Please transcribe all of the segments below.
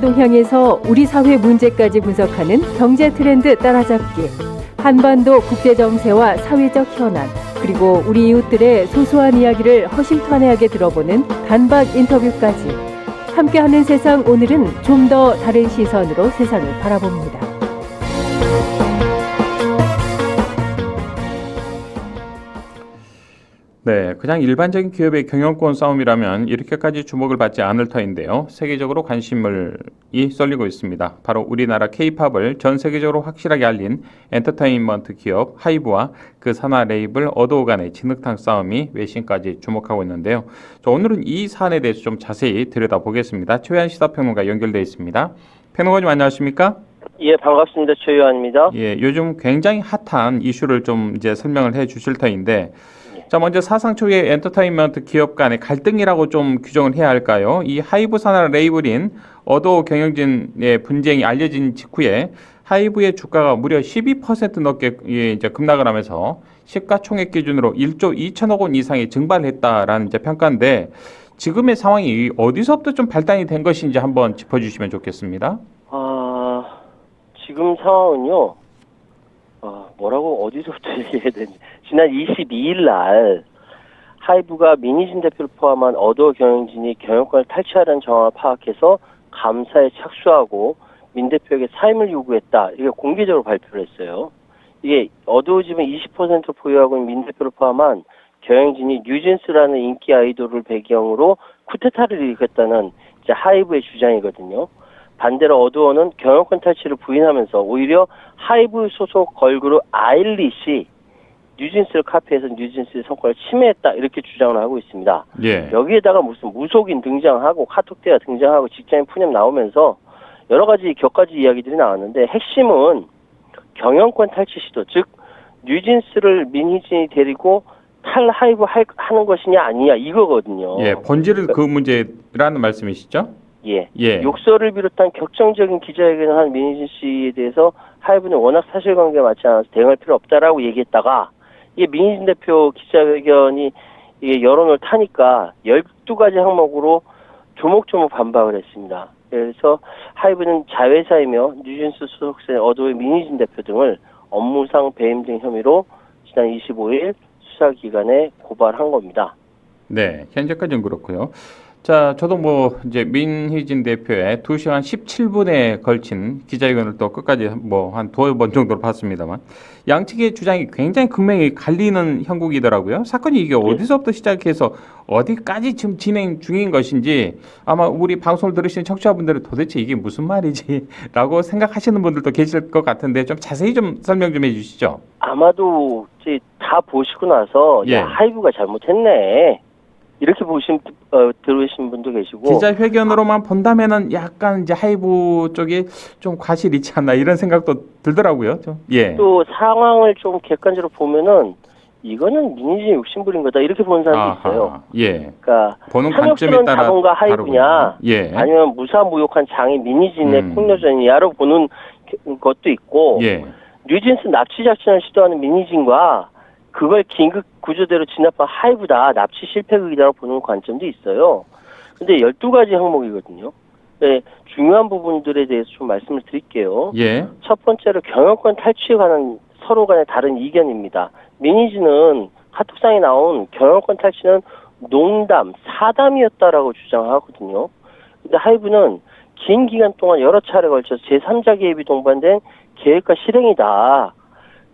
경제 동향에서 우리 사회 문제까지 분석하는 경제 트렌드 따라잡기. 한반도 국제 정세와 사회적 현안, 그리고 우리 이웃들의 소소한 이야기를 허심탄회하게 들어보는 단박 인터뷰까지. 함께하는 세상, 오늘은 좀 더 다른 시선으로 세상을 바라봅니다. 네, 그냥 일반적인 기업의 경영권 싸움이라면 이렇게까지 주목을 받지 않을 터인데요. 세계적으로 관심이 쏠리고 있습니다. 바로 우리나라 K-팝을 전 세계적으로 확실하게 알린 엔터테인먼트 기업 하이브와 그 산하 레이블 어도어 간의 진흙탕 싸움이 외신까지 주목하고 있는데요. 자, 오늘은 이 사안에 대해서 좀 자세히 들여다보겠습니다. 최유한 시사평론가 연결되어 있습니다. 평론가님 안녕하십니까? 예, 반갑습니다. 최유한입니다. 예, 요즘 굉장히 핫한 이슈를 좀 이제 설명을 해 주실 터인데, 자, 먼저 사상 초유의 엔터테인먼트 기업 간의 갈등이라고 좀 규정을 해야 할까요? 이 하이브 산하 레이블인 어도어 경영진의 분쟁이 알려진 직후에 하이브의 주가가 무려 12% 넘게 이제 급락을 하면서 시가총액 기준으로 1조 2천억 원 이상이 증발을 했다라는 이제 평가인데, 지금의 상황이 어디서부터 좀 발단이 된 것인지 한번 짚어주시면 좋겠습니다. 지금 상황은요, 뭐라고 어디서부터 얘기해야 되는지. 지난 22일 날 하이브가 민희진 대표를 포함한 어도어 경영진이 경영권을 탈취하라는 정황을 파악해서 감사에 착수하고 민 대표에게 사임을 요구했다. 이게 공개적으로 발표를 했어요. 이게 어도어 지분 20% 보유하고 있는 민 대표를 포함한 경영진이 뉴진스라는 인기 아이돌을 배경으로 쿠데타를 일으켰다는 이제 하이브의 주장이거든요. 반대로 어도어는 경영권 탈취를 부인하면서 오히려 하이브 소속 걸그룹 아일릿이 뉴진스를 카피해서 뉴진스의 성과를 침해했다, 이렇게 주장을 하고 있습니다. 예. 여기에다가 무슨 무속인 등장하고 카톡대화 등장하고 직장인 푸념 나오면서 여러 가지 격가지 이야기들이 나왔는데, 핵심은 경영권 탈취 시도, 즉 뉴진스를 민희진이 데리고 탈하이브 하는 것이냐 아니냐, 이거거든요. 예, 본질은 그 문제라는 말씀이시죠? 예. 예. 욕설을 비롯한 격정적인 기자회견을 한 민희진 씨에 대해서 하이브는 워낙 사실관계가 맞지 않아서 대응할 필요 없다라고 얘기했다가, 이게 민희진 대표 기자회견이 이게 여론을 타니까 12가지 항목으로 조목조목 반박을 했습니다. 그래서 하이브는 자회사이며 뉴진스 소속사의 어도어의 민희진 대표 등을 업무상 배임 등 혐의로 지난 25일 수사기관에 고발한 겁니다. 네, 현재까지는 그렇고요. 자, 저도 뭐 이제 민희진 대표의 2시간 17분에 걸친 기자회견을 또 끝까지 뭐 한 2번 정도로 봤습니다만, 양측의 주장이 굉장히 극명히 갈리는 형국이더라고요. 사건이 이게 어디서부터 시작해서 어디까지 지금 진행 중인 것인지, 아마 우리 방송을 들으시는 청취자분들은 도대체 이게 무슨 말이지 라고 생각하시는 분들도 계실 것 같은데, 좀 자세히 좀 설명 좀 해주시죠. 아마도 이제 다 보시고 나서 예. 야, 하이브가 잘못했네, 이렇게 들으신 분도 계시고, 기자회견으로만 본다면은 약간 이제 하이브 쪽에 좀 과실이 있지 않나, 이런 생각도 들더라고요. 좀. 예. 또 상황을 좀 객관적으로 보면은 이거는 민희진이 욕심부린 거다, 이렇게 보는 사람도 있어요. 예. 그러니까 보는 관점에 탐욕스러운 따라 자본가 하이브냐, 다르군요. 예. 아니면 무사무욕한 장인 민희진의 폭로전이냐로 보는 것도 있고, 예. 뉴진스 납치 작전을 시도하는 민희진과 그걸 긴급 구조대로 진압한 하이브다, 납치 실패극이다라고 보는 관점도 있어요. 근데 12가지 항목이거든요. 네, 중요한 부분들에 대해서 좀 말씀을 드릴게요. 예. 첫 번째로 경영권 탈취에 관한 서로 간의 다른 이견입니다. 민희진은 카톡상에 나온 경영권 탈취는 농담, 사담이었다라고 주장하거든요. 근데 하이브는 긴 기간 동안 여러 차례 걸쳐서 제3자 개입이 동반된 계획과 실행이다.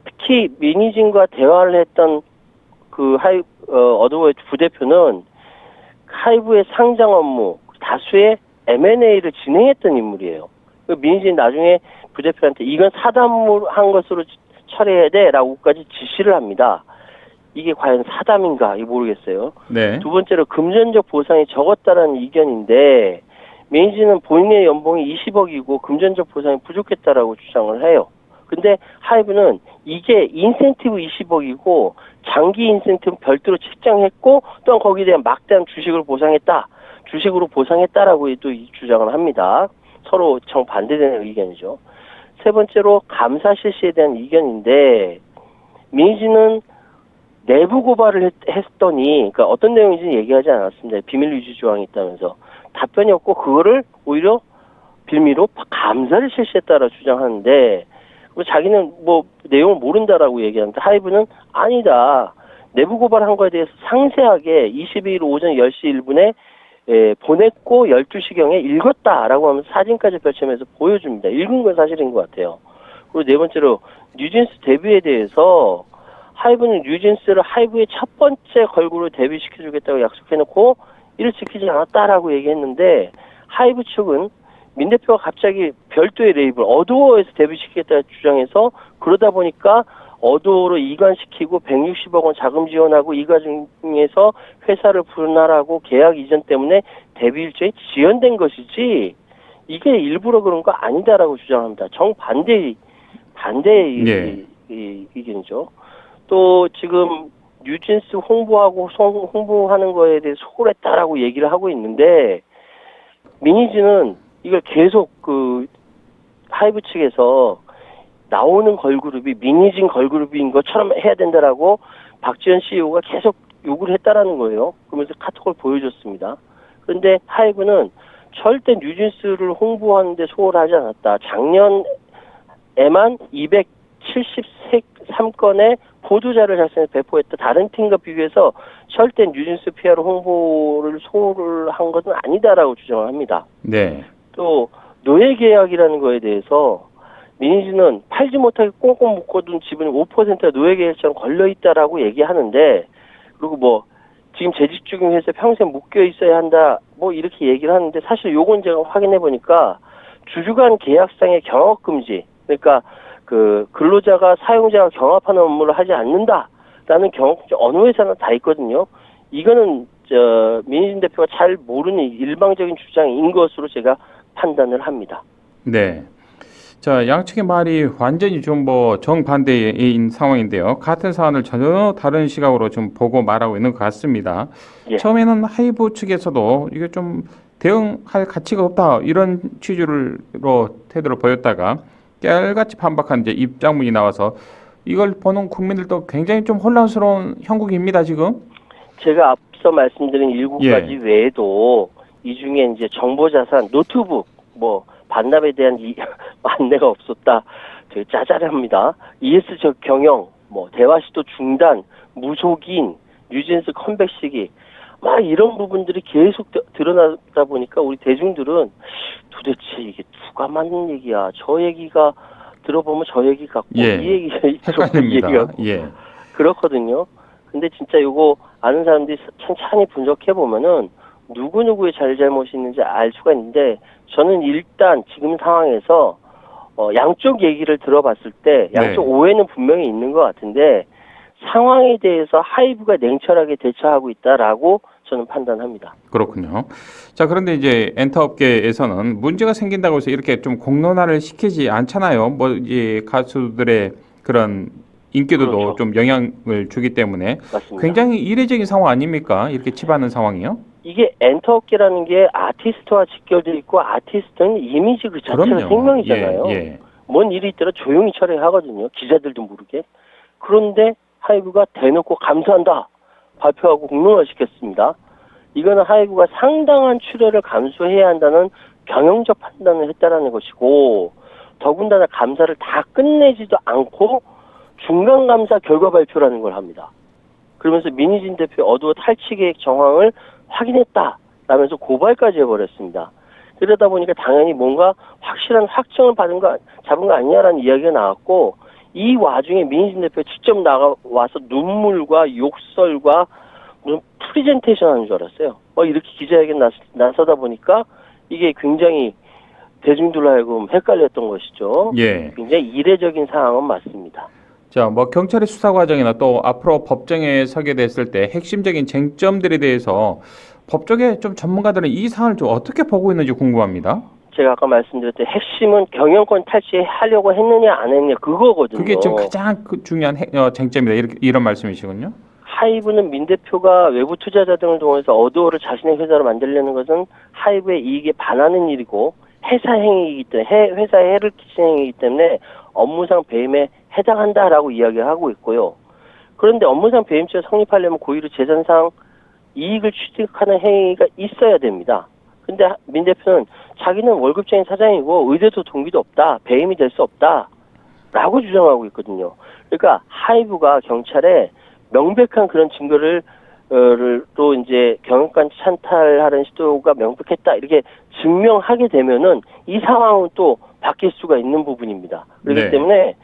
특히 민희진과 대화를 했던 그 어도어의 부대표는 하이브의 상장 업무, 다수의 M&A를 진행했던 인물이에요. 민희진이 나중에 부대표한테 이건 사담한 것으로 처리해야 돼라고까지 지시를 합니다. 이게 과연 사담인가 모르겠어요. 네. 두 번째로 금전적 보상이 적었다라는 이견인데, 민희진은 본인의 연봉이 20억이고 금전적 보상이 부족했다라고 주장을 해요. 근데 하이브는 이게 인센티브 20억이고 장기 인센티브 별도로 책정했고, 또한 거기에 대한 막대한 주식으로 보상했다라고 또 주장을 합니다. 서로 정반대되는 의견이죠. 세 번째로 감사 실시에 대한 이견인데, 민희진은 내부 고발을 했더니, 그러니까 어떤 내용인지는 얘기하지 않았습니다. 비밀 유지 조항이 있다면서 답변이 없고, 그거를 오히려 빌미로 감사를 실시했다라고 주장하는데 자기는 뭐 내용을 모른다라고 얘기하는데 하이브는 아니다. 내부 고발한 거에 대해서 상세하게 22일 오전 10시 1분에 보냈고 12시경에 읽었다라고 하면서 사진까지 펼치면서 보여줍니다. 읽은 건 사실인 것 같아요. 그리고 네 번째로 뉴진스 데뷔에 대해서 하이브는 뉴진스를 하이브의 첫 번째 걸그룹으로 데뷔시켜주겠다고 약속해놓고 이를 지키지 않았다라고 얘기했는데 하이브 측은 민 대표가 갑자기 별도의 레이블 어도어에서 데뷔시키겠다 주장해서 그러다 보니까 어도어로 이관시키고 160억 원 자금 지원하고 이 과정에서 회사를 분할하고 계약 이전 때문에 데뷔 일정이 지연된 것이지 이게 일부러 그런 거 아니다라고 주장합니다. 정반대의 의견이죠. 또 지금 뉴진스 홍보하는 거에 대해 소홀했다라고 얘기를 하고 있는데 미니지는 이걸 계속 하이브 측에서 나오는 걸그룹이 미니진 걸그룹인 것처럼 해야 된다라고 박지현 CEO가 계속 요구를 했다라는 거예요. 그러면서 카톡을 보여줬습니다. 그런데 하이브는 절대 뉴진스를 홍보하는데 소홀하지 않았다. 작년에만 273건의 보도자를 작성해서 배포했다. 다른 팀과 비교해서 절대 뉴진스 PR 홍보를 소홀한 것은 아니다라고 주장을 합니다. 네. 또 노예 계약이라는 거에 대해서 미니지는 팔지 못하게 꽁꽁 묶어둔 지분이 5%가 노예 계약처럼 걸려있다라고 얘기하는데 그리고 뭐 지금 재직 중에서 평생 묶여 있어야 한다 뭐 이렇게 얘기를 하는데 사실 요건 제가 확인해 보니까 주주간 계약상의 경업 금지 그러니까 근로자가 사용자와 경합하는 업무를 하지 않는다라는 경업 금지 어느 회사나 다 있거든요. 이거는 민희진 대표가 잘 모르는 일방적인 주장인 것으로 제가 판단을 합니다. 네. 자, 양측의 말이 완전히 좀 뭐 정반대인 상황인데요. 같은 사안을 전혀 다른 시각으로 좀 보고 말하고 있는 것 같습니다. 예. 처음에는 하이브 측에서도 이게 좀 대응할 가치가 없다 이런 취지로 태도를 보였다가 깨알같이 반박한 이제 입장문이 나와서 이걸 보는 국민들도 굉장히 좀 혼란스러운 형국입니다 지금. 제가 앞서 말씀드린 7가지 예. 외에도 이 중에 이제 정보자산, 노트북, 뭐 반납에 대한 안내가 없었다. 되게 짜잘합니다. ES적 경영, 뭐 대화시도 중단, 무속인, 뉴진스 컴백 시기, 막 이런 부분들이 계속 드러나다 보니까 우리 대중들은 도대체 이게 누가 맞는 얘기야? 저 얘기가 들어보면 저 얘기 같고 예. 이 얘기가 들어보면 이 헷갈립니다. 얘기 같고 예. 그렇거든요. 근데 진짜 이거 아는 사람들이 천천히 분석해 보면은 누구누구의 잘잘못이 있는지 알 수가 있는데 저는 일단 지금 상황에서 양쪽 얘기를 들어봤을 때 양쪽 네. 오해는 분명히 있는 것 같은데 상황에 대해서 하이브가 냉철하게 대처하고 있다라고 저는 판단합니다. 그렇군요. 자, 그런데 이제 엔터업계에서는 문제가 생긴다고 해서 이렇게 좀 공론화를 시키지 않잖아요. 뭐 이제 가수들의 그런 인기도도 그렇죠. 좀 영향을 주기 때문에 맞습니다. 굉장히 이례적인 상황 아닙니까? 이렇게 치받는 상황이요? 이게 엔터업계라는 게 아티스트와 직결되어 있고 아티스트는 이미지 그 자체가 그럼요. 생명이잖아요. 예. 뭔 일이 있더라 조용히 처리하거든요. 기자들도 모르게. 그런데 하이브가 대놓고 감사한다 발표하고 공론화시켰습니다. 이거는 하이브가 상당한 출혈을 감수해야 한다는 경영적 판단을 했다라는 것이고 더군다나 감사를 다 끝내지도 않고 중간감사 결과 발표라는 걸 합니다. 그러면서 민희진 대표 어두워 탈취 계획 정황을 확인했다라면서 고발까지 해버렸습니다. 그러다 보니까 당연히 뭔가 확실한 확정을 잡은 거 아니냐라는 이야기가 나왔고 이 와중에 민희진 대표 직접 나와서 눈물과 욕설과 무슨 프리젠테이션 하는 줄 알았어요. 이렇게 기자회견 나서다 보니까 이게 굉장히 대중들로 하여금 헷갈렸던 것이죠. 예. 굉장히 이례적인 상황은 맞습니다. 자, 뭐 경찰의 수사 과정이나 또 앞으로 법정에 서게 됐을 때 핵심적인 쟁점들에 대해서 법조계 좀 전문가들은 이 사안을 좀 어떻게 보고 있는지 궁금합니다. 제가 아까 말씀드렸듯이 핵심은 경영권 탈취하려고 했느냐 안 했느냐 그거거든요. 그게 지금 가장 중요한 쟁점이다 이런 말씀이시군요. 하이브는 민 대표가 외부 투자자 등을 통해서 어도어를 자신의 회사로 만들려는 것은 하이브의 이익에 반하는 일이고 회사 행위이기 때문에 회사에 해를 끼치는 행위이기 때문에 업무상 배임에 해당한다라고 이야기를 하고 있고요. 그런데 업무상 배임죄가 성립하려면 고의로 재산상 이익을 취득하는 행위가 있어야 됩니다. 근데 민 대표는 자기는 월급쟁이 사장이고 의대도 동기도 없다. 배임이 될 수 없다. 라고 주장하고 있거든요. 그러니까 하이브가 경찰에 명백한 그런 증거를 또 이제 경영관 찬탈하는 시도가 명백했다. 이렇게 증명하게 되면은 이 상황은 또 바뀔 수가 있는 부분입니다. 그렇기 네. 때문에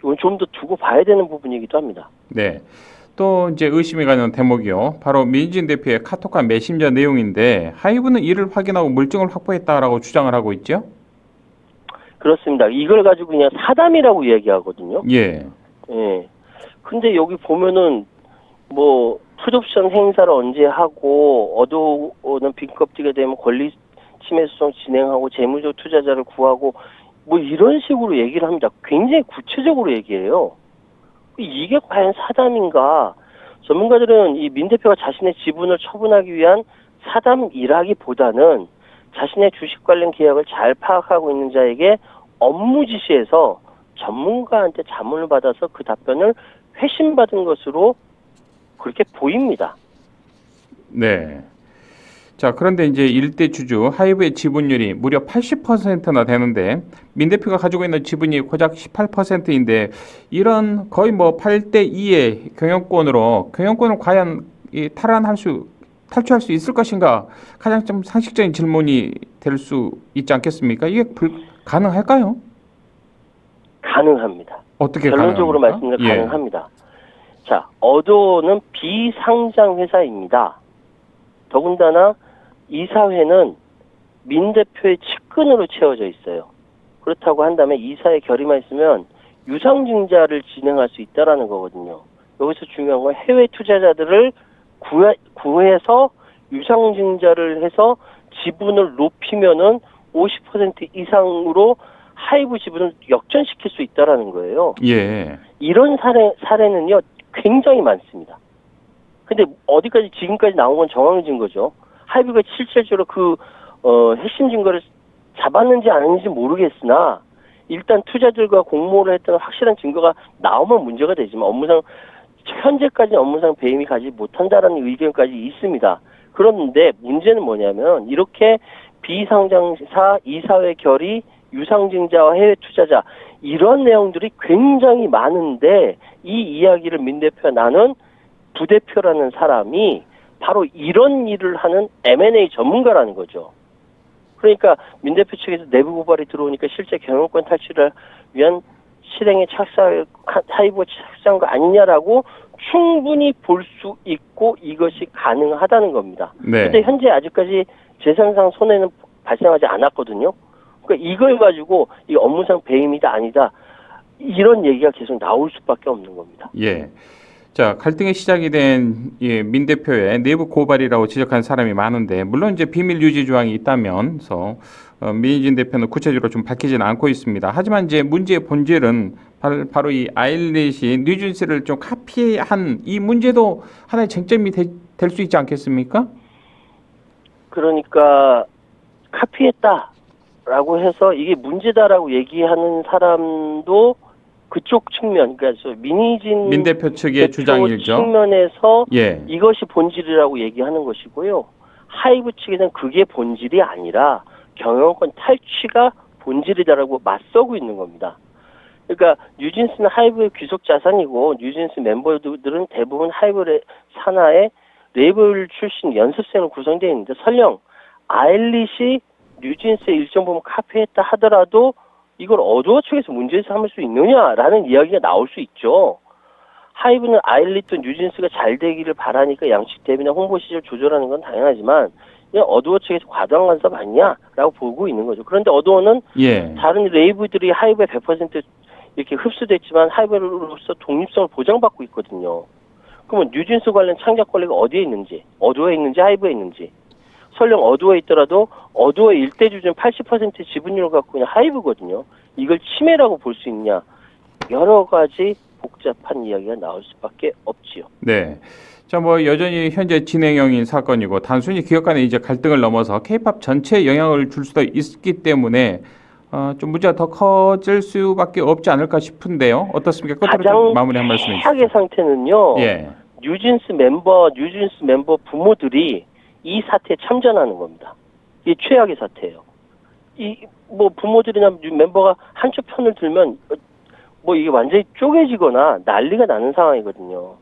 이건 좀 더 두고 봐야 되는 부분이기도 합니다. 네. 또 이제 의심이 가는 대목이요. 바로 민진 대표의 카톡과 메신저 내용인데 하이브는 이를 확인하고 물증을 확보했다라고 주장을 하고 있죠. 그렇습니다. 이걸 가지고 그냥 사담이라고 얘기하거든요. 예. 예. 근데 여기 보면은 뭐 풋옵션 행사를 언제 하고 어도는 빈껍데기가 되면 권리 침해 소송 진행하고 재무적 투자자를 구하고 뭐 이런 식으로 얘기를 합니다. 굉장히 구체적으로 얘기해요. 이게 과연 사담인가? 전문가들은 이 민 대표가 자신의 지분을 처분하기 위한 사담이라기보다는 자신의 주식 관련 계약을 잘 파악하고 있는 자에게 업무 지시해서 전문가한테 자문을 받아서 그 답변을 회신받은 것으로 그렇게 보입니다. 네. 자, 그런데 이제 일대 주주 하이브의 지분율이 무려 80%나 되는데 민 대표가 가지고 있는 지분이 고작 18%인데 이런 거의 뭐 8대 2의 경영권을 과연 탈취할 수 있을 것인가? 가장 좀 상식적인 질문이 될 수 있지 않겠습니까? 이게 가능할까요? 가능합니다. 어떻게 결론적으로 가능합니까? 말씀드리면 가능합니다. 자, 어도는 비상장 회사입니다. 더군다나 이사회는 민 대표의 측근으로 채워져 있어요. 그렇다고 한다면 이사회 결의만 있으면 유상증자를 진행할 수 있다라는 거거든요. 여기서 중요한 건 해외 투자자들을 구해서 유상증자를 해서 지분을 높이면은 50% 이상으로 하이브 지분을 역전시킬 수 있다라는 거예요. 예. 이런 사례는요 굉장히 많습니다. 근데 어디까지 지금까지 나온 건 정황진 거죠. 하이브가 실질적으로 그 핵심 증거를 잡았는지 아닌지 모르겠으나 일단 투자들과 공모를 했던 확실한 증거가 나오면 문제가 되지만 현재까지 업무상 배임이 가지 못한다라는 의견까지 있습니다. 그런데 문제는 뭐냐면 이렇게 비상장사, 이사회 결의, 유상증자와 해외 투자자 이런 내용들이 굉장히 많은데 이 이야기를 민 대표가 나눈 부대표라는 사람이 바로 이런 일을 하는 M&A 전문가라는 거죠. 그러니까 민 대표 측에서 내부 고발이 들어오니까 실제 경영권 탈취를 위한 실행에 하이브 착수한 거 아니냐라고 충분히 볼 수 있고 이것이 가능하다는 겁니다. 네. 근데 현재 아직까지 재산상 손해는 발생하지 않았거든요. 그러니까 이걸 가지고 이 업무상 배임이다 아니다 이런 얘기가 계속 나올 수밖에 없는 겁니다. 예. 자, 갈등의 시작이 된 민 대표의 내부 고발이라고 지적한 사람이 많은데 물론 이제 비밀 유지 조항이 있다면서 민진 대표는 구체적으로 좀 밝히지는 않고 있습니다. 하지만 이제 문제의 본질은 바로 이 아일렛이 뉴진스를 좀 카피한 이 문제도 하나의 쟁점이 될 수 있지 않겠습니까? 그러니까 카피했다라고 해서 이게 문제다라고 얘기하는 사람도 그쪽 측면, 그러니까 민 대표 측의 주장이죠. 측면에서 예. 이것이 본질이라고 얘기하는 것이고요. 하이브 측에서는 그게 본질이 아니라 경영권 탈취가 본질이다라고 맞서고 있는 겁니다. 그러니까 뉴진스는 하이브의 귀속 자산이고 뉴진스 멤버들은 대부분 하이브 산하의 레이블 출신 연습생으로 구성되어 있는데 설령 아일릿이 뉴진스의 일정 부분 카피했다 하더라도 이걸 어두워 측에서 문제 삼을 수 있느냐라는 이야기가 나올 수 있죠. 하이브는 아일릿도 뉴진스가 잘 되기를 바라니까 양식 대비나 홍보 시절 조절하는 건 당연하지만 그냥 어두워 측에서 과도한 간섭 아니냐라고 보고 있는 거죠. 그런데 어두워는 예. 다른 레이블들이 하이브에 100% 이렇게 흡수됐지만 하이브로서 독립성을 보장받고 있거든요. 그러면 뉴진스 관련 창작 권리가 어디에 있는지, 어두워에 있는지, 하이브에 있는지. 설령 어두워에 있더라도 어두워의 일대 주주는 80% 지분율을 갖고 있는 하이브거든요. 이걸 침해라고 볼 수 있냐. 여러 가지 복잡한 이야기가 나올 수밖에 없지요. 네. 자, 뭐 여전히 현재 진행형인 사건이고 단순히 기업 간의 이제 갈등을 넘어서 K-팝 전체에 영향을 줄 수도 있기 때문에 좀 문제가 더 커질 수밖에 없지 않을까 싶은데요. 어떻습니까? 끝으로 좀 마무리 한 말씀 해주시죠. 최악의 상태는요. 예. 뉴진스 멤버 부모들이 이 사태에 참전하는 겁니다. 이게 최악의 사태예요. 이 뭐 부모들이나 멤버가 한쪽 편을 들면 뭐 이게 완전히 쪼개지거나 난리가 나는 상황이거든요.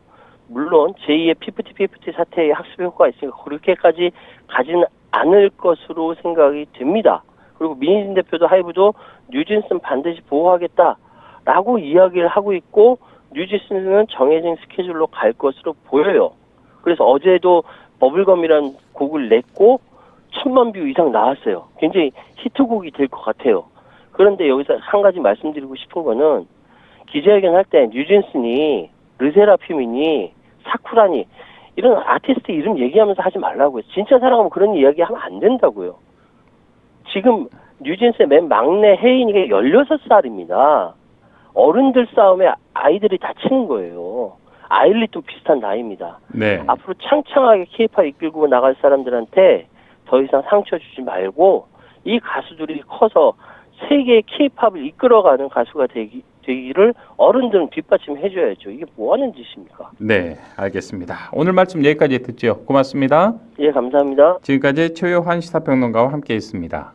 물론 제2의 피프티 사태의 학습 효과가 있으니까 그렇게까지 가지는 않을 것으로 생각이 됩니다. 그리고 민희진 대표도 하이브도 뉴진스는 반드시 보호하겠다라고 이야기를 하고 있고 뉴진스는 정해진 스케줄로 갈 것으로 보여요. 그래서 어제도 버블검이라는 곡을 냈고 1000만 뷰 이상 나왔어요. 굉장히 히트곡이 될 것 같아요. 그런데 여기서 한 가지 말씀드리고 싶은 거는 기자회견 할 때 뉴진스니 르세라핌이니 사쿠라니 이런 아티스트 이름 얘기하면서 하지 말라고요. 진짜 사랑하면 그런 이야기 하면 안 된다고요. 지금 뉴진스의 맨 막내 혜인이가 16살입니다. 어른들 싸움에 아이들이 다치는 거예요. 아일릿도 비슷한 나이입니다. 네. 앞으로 창창하게 케이팝 이끌고 나갈 사람들한테 더 이상 상처 주지 말고 이 가수들이 커서 세계의 케이팝을 이끌어가는 가수가 되기를 어른들은 뒷받침해줘야죠. 이게 뭐 하는 짓입니까? 네, 알겠습니다. 오늘 말씀 여기까지 듣죠. 고맙습니다. 예, 감사합니다. 지금까지 최효환 시사평론가와 함께했습니다.